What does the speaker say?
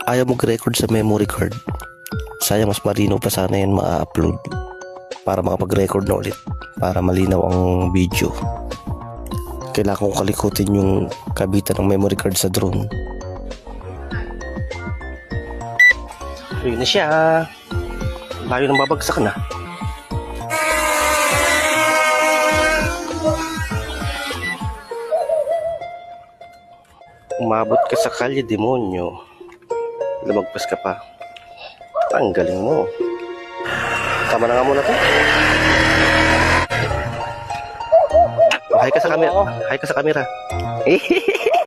Ayaw mag-record sa memory card. Sayang, mas marino pa sana yan ma-upload para makapag-record na ulit, para malinaw ang video. Kailangan kong kalikutin yung kabitan ng memory card sa drone. Ayun na siya. Layo nang babagsak na. Umabot ka sa kalye, demonyo. Lumagpas ka pa. Ang galing mo. Tama na nga muna to. Hi ka sa camera. Hi ka sa camera.